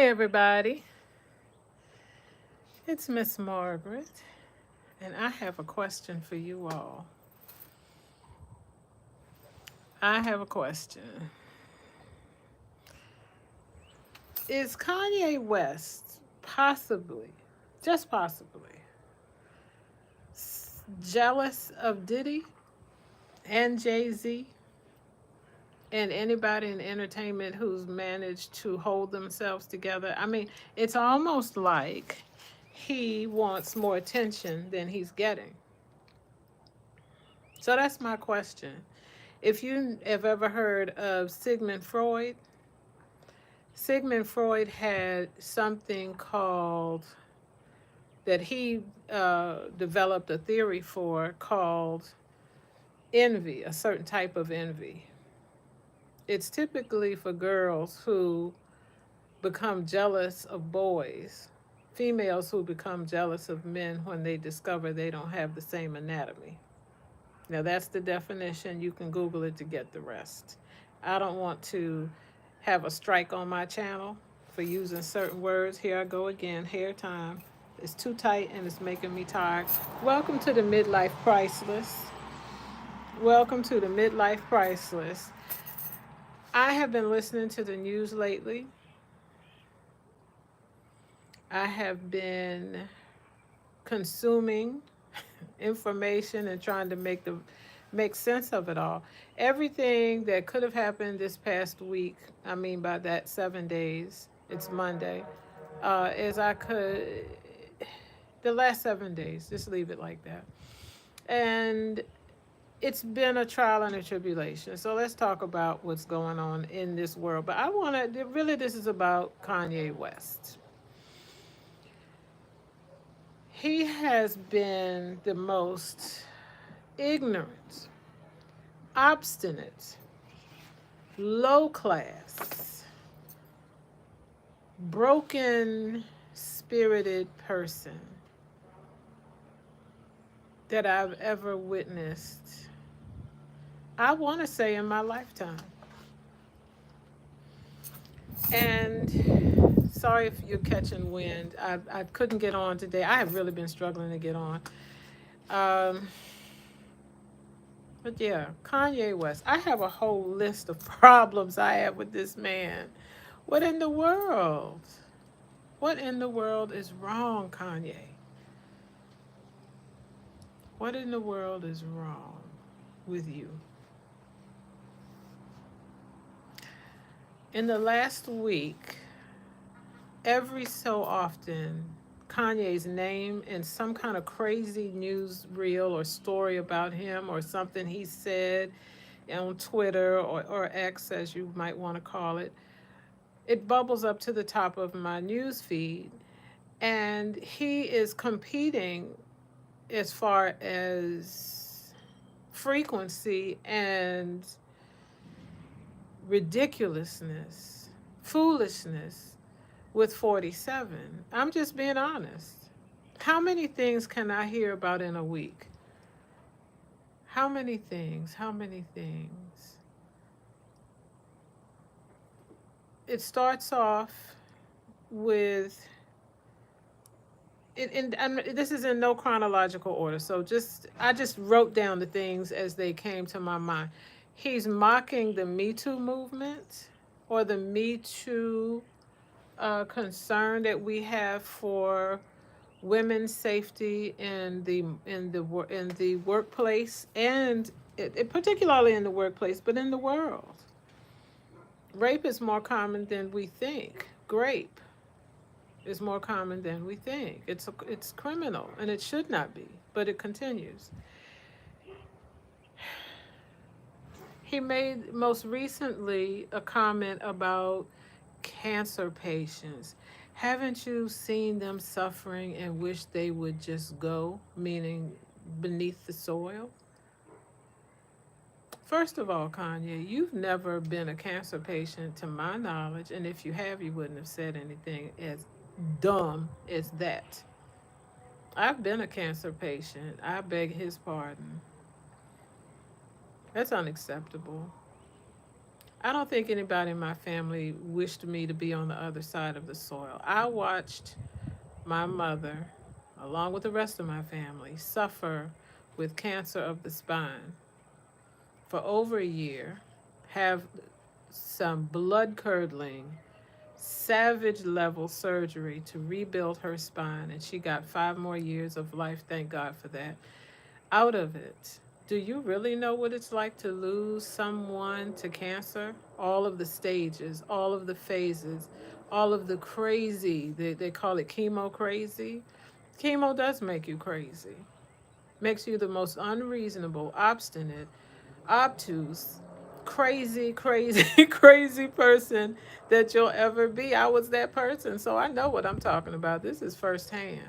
Hey everybody, it's Miss Margaret, and I have a question for you all. I have a question. Is Kanye West possibly, just possibly, jealous of Diddy and Jay-Z and anybody in entertainment who's managed to hold themselves together? I mean, it's almost like he wants more attention than he's getting. So that's my question. If you have ever heard of Sigmund Freud had something called, that he developed a theory for called envy, a certain type of envy. It's typically for girls who become jealous of boys, females who become jealous of men when they discover they don't have the same anatomy. Now, that's the definition. You can Google it to get the rest. I don't want to have a strike on my channel for using certain words. Here I go again, hair time. It's too tight and it's making me tired. Welcome to the Midlife Priceless. Welcome to the Midlife Priceless. I have been listening to the news lately. I have been consuming information and trying to make sense of it all. Everything that could have happened this past week, I mean by that 7 days, it's Monday, is I could, the last 7 days, just leave it like that. And it's been a trial and a tribulation. So let's talk about what's going on in this world. But I want to, really, this is about Kanye West. He has been the most ignorant, obstinate, low class, broken spirited person that I've ever witnessed, I want to say, in my lifetime. And sorry if you're catching wind. I couldn't get on today. I have really been struggling to get on. Um, but yeah, Kanye West. I have a whole list of problems I have with this man. What in the world? What in the world is wrong, Kanye? What in the world is wrong with you? In the last week, every so often, Kanye's name and some kind of crazy news reel or story about him or something he said on Twitter or X, as you might want to call it, it bubbles up to the top of my news feed. And he is competing as far as frequency and ridiculousness, foolishness with 47. I'm just being honest. How many things can I hear about in a week? How many things? How many things? It starts off with, and this is in no chronological order, so I just wrote down the things as they came to my mind. He's mocking the Me Too movement, or the Me Too concern that we have for women's safety in the workplace, and particularly in the workplace, but in the world. Rape is more common than we think. Grape is more common than we think. It's criminal, and it should not be, but it continues. He made most recently a comment about cancer patients. Haven't you seen them suffering and wish they would just go, meaning beneath the soil? First of all, Kanye, you've never been a cancer patient to my knowledge, and if you have, you wouldn't have said anything as dumb as that. I've been a cancer patient. I beg his pardon. That's unacceptable. I don't think anybody in my family wished me to be on the other side of the soil. I watched my mother, along with the rest of my family, suffer with cancer of the spine for over a year, have some blood curdling, savage level surgery to rebuild her spine, and she got 5 more years of life, thank God for that, out of it. Do you really know what it's like to lose someone to cancer? All of the stages, all of the phases, all of the crazy, they call it chemo crazy. Chemo does make you crazy, makes you the most unreasonable, obstinate, obtuse, crazy, crazy, crazy person that you'll ever be. I was that person, so I know what I'm talking about. This is firsthand.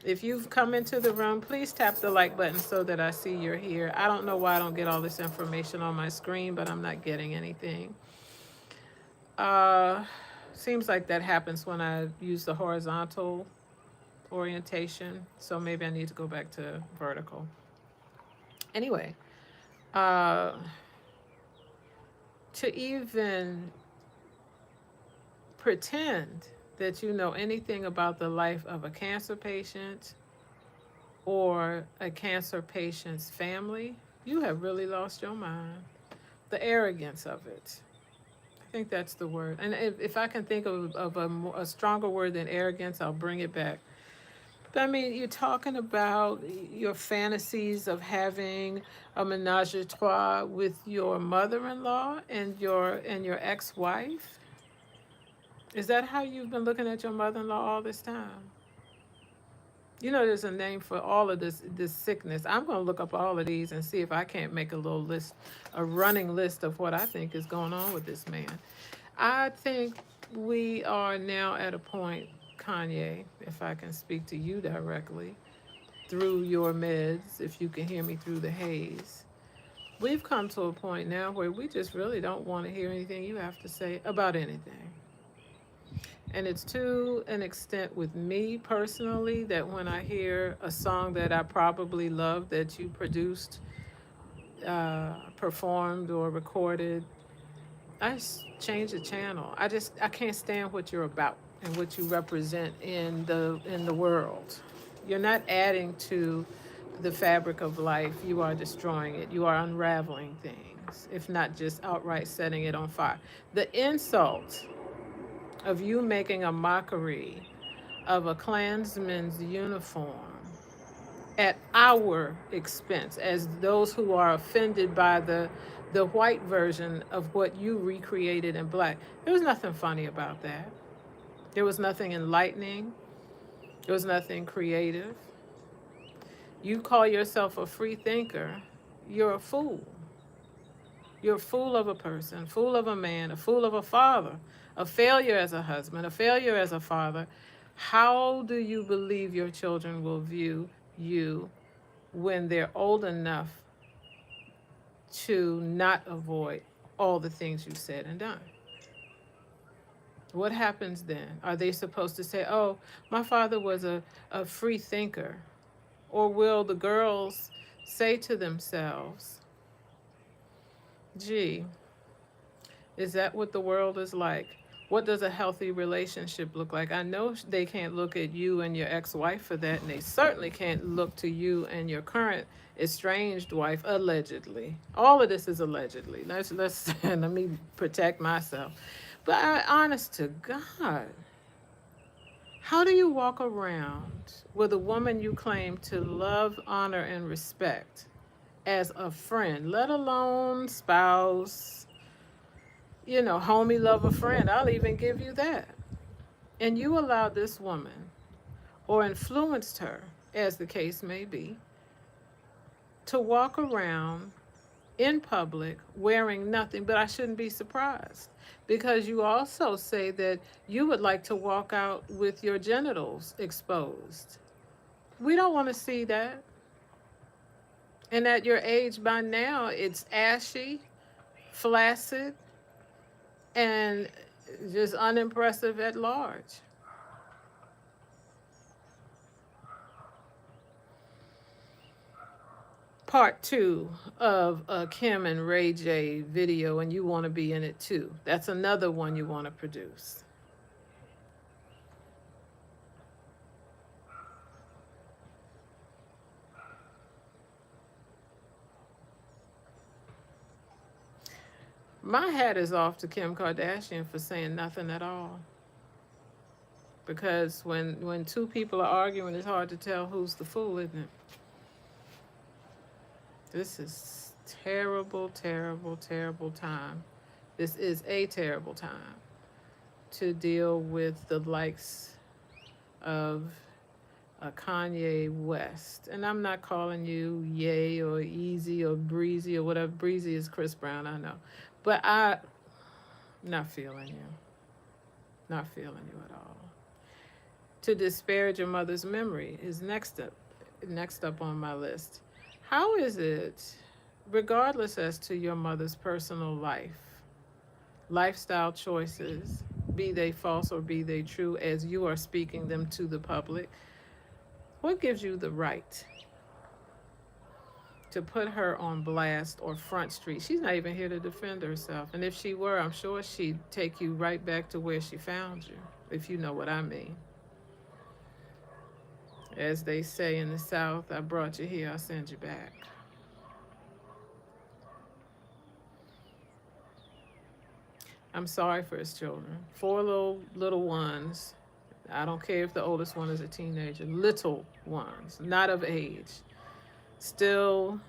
If you've come into the room, please tap the like button so that I see you're here. I don't know why I don't get all this information on my screen, but I'm not getting anything. Uh, Seems like that happens when I use the horizontal orientation, so maybe I need to go back to vertical. Anyway, uh, to even pretend that you know anything about the life of a cancer patient or a cancer patient's family, you have really lost your mind. The arrogance of it. I think that's the word. And if I can think of a stronger word than arrogance, I'll bring it back. But I mean, you're talking about your fantasies of having a menage a trois with your mother-in-law and your ex-wife. Is that how you've been looking at your mother-in-law all this time? You know, there's a name for all of this sickness. I'm going to look up all of these and see if I can't make a little list, a running list of what I think is going on with this man. I think we are now at a point, Kanye, if I can speak to you directly, through your meds, if you can hear me through the haze. We've come to a point now where we just really don't want to hear anything you have to say about anything. And it's to an extent with me personally that when I hear a song that I probably love that you produced, performed, or recorded, I just change the channel. I can't stand what you're about and what you represent in the world. You're not adding to the fabric of life. You are destroying it. You are unraveling things, if not just outright setting it on fire. The insult of you making a mockery of a Klansman's uniform at our expense, as those who are offended by the white version of what you recreated in black. There was nothing funny about that. There was nothing enlightening. There was nothing creative. You call yourself a free thinker, you're a fool. You're a fool of a person, fool of a man, a fool of a father, a failure as a husband, a failure as a father. How do you believe your children will view you when they're old enough to not avoid all the things you've said and done? What happens then? Are they supposed to say, oh, my father was a free thinker? Or will the girls say to themselves, gee, is that what the world is like? What does a healthy relationship look like? I know they can't look at you and your ex-wife for that, and they certainly can't look to you and your current estranged wife, allegedly. All of this is allegedly. Let's let me protect myself. But honest to God, how do you walk around with a woman you claim to love, honor, and respect as a friend, let alone spouse, homie, lover, friend? I'll even give you that. And you allowed this woman, or influenced her, as the case may be, to walk around in public wearing nothing. But I shouldn't be surprised, because you also say that you would like to walk out with your genitals exposed. We don't want to see that. And at your age by now, it's ashy, flaccid, and just unimpressive at large. part two of Kim and Ray J video, and you want to be in it too. That's another one you want to produce. My hat is off to Kim Kardashian for saying nothing at all. Because when two people are arguing, it's hard to tell who's the fool, isn't it? This is terrible, terrible, terrible time. This is a terrible time to deal with the likes of Kanye West. And I'm not calling you Yay or Easy or Breezy or whatever. Breezy is Chris Brown, I know. But I'm not feeling you. Not feeling you at all. To disparage your mother's memory is next up on my list. How is it, regardless as to your mother's personal life, lifestyle choices, be they false or be they true, as you are speaking them to the public, what gives you the right to put her on blast or front street? She's not even here to defend herself. And if she were, I'm sure she'd take you right back to where she found you, if you know what I mean. As they say in the South, I brought you here, I'll send you back. I'm sorry for his children. Four little ones. I don't care if the oldest one is a teenager. Little ones, not of age. Still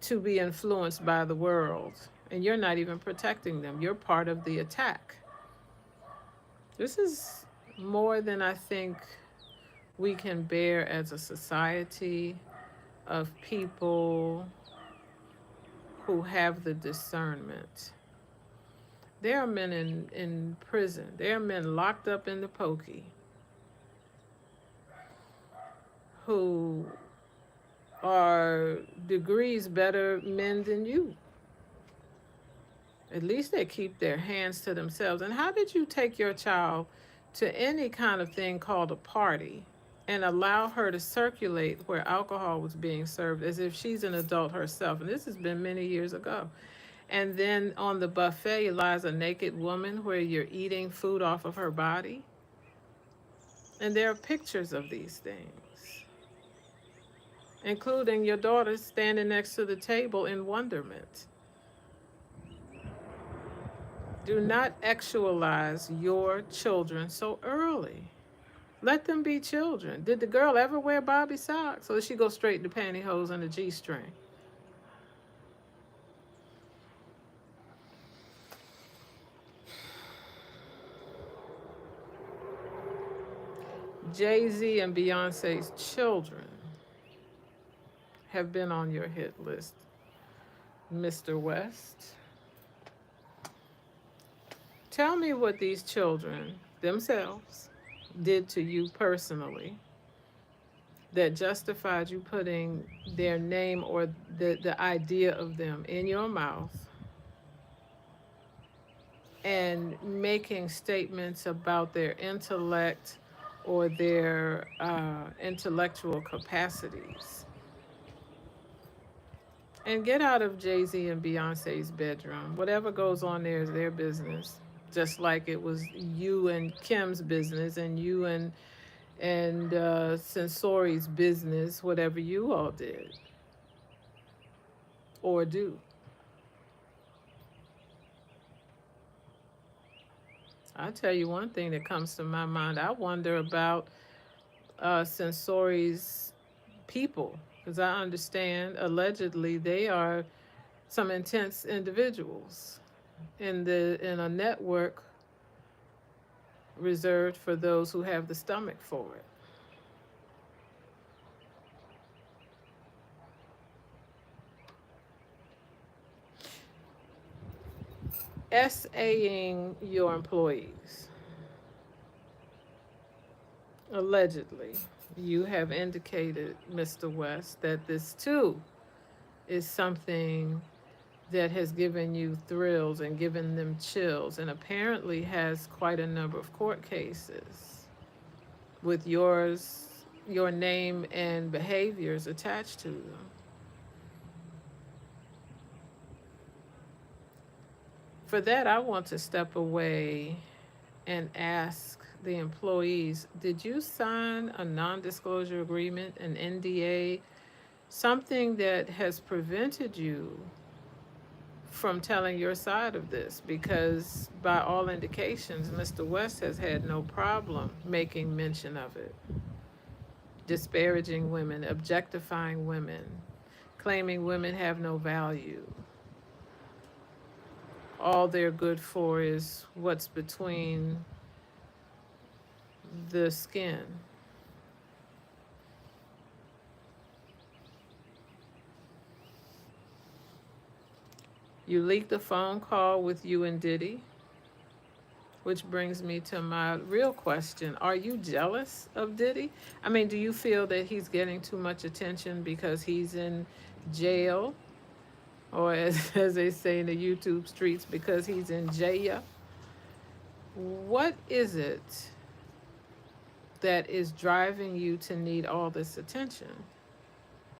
to be influenced by the world. And you're not even protecting them. You're part of the attack. This is more than I think we can bear as a society of people who have the discernment. There are men in prison. There are men locked up in the pokey who are degrees better men than you. At least they keep their hands to themselves. And how did you take your child to any kind of thing called a party and allow her to circulate where alcohol was being served as if she's an adult herself? And this has been many years ago. And then on the buffet lies a naked woman where you're eating food off of her body. And there are pictures of these things, including your daughter standing next to the table in wonderment. Do not actualize your children so early. Let them be children. Did the girl ever wear Bobby socks, or did she go straight to pantyhose and a G-string? Jay-Z and Beyonce's children have been on your hit list, Mr. West. Tell me what these children themselves did to you personally that justified you putting their name or the idea of them in your mouth and making statements about their intellect or their intellectual capacities. And get out of Jay-Z and Beyonce's bedroom. Whatever goes on there is their business. Just like it was you and Kim's business and you and Sensori's business, whatever you all did or do. I'll tell you one thing that comes to my mind. I wonder about Sensori's people, because I understand allegedly they are some intense individuals in a network reserved for those who have the stomach for it. SAing your employees. Allegedly, you have indicated, Mr. West, that this too is something that has given you thrills and given them chills, and apparently has quite a number of court cases, with yours your name and behaviors attached to them. For that, I want to step away and ask the employees, did you sign a non disclosure agreement, an NDA, something that has prevented you from telling your side of this? Because by all indications, Mr. West has had no problem making mention of it, disparaging women, objectifying women, claiming women have no value. All they're good for is what's between the skin. You leaked a phone call with you and Diddy, which brings me to my real question. Are you jealous of Diddy? I mean, do you feel that he's getting too much attention because he's in jail? Or, as they say in the YouTube streets, because he's in jail? What is it that is driving you to need all this attention?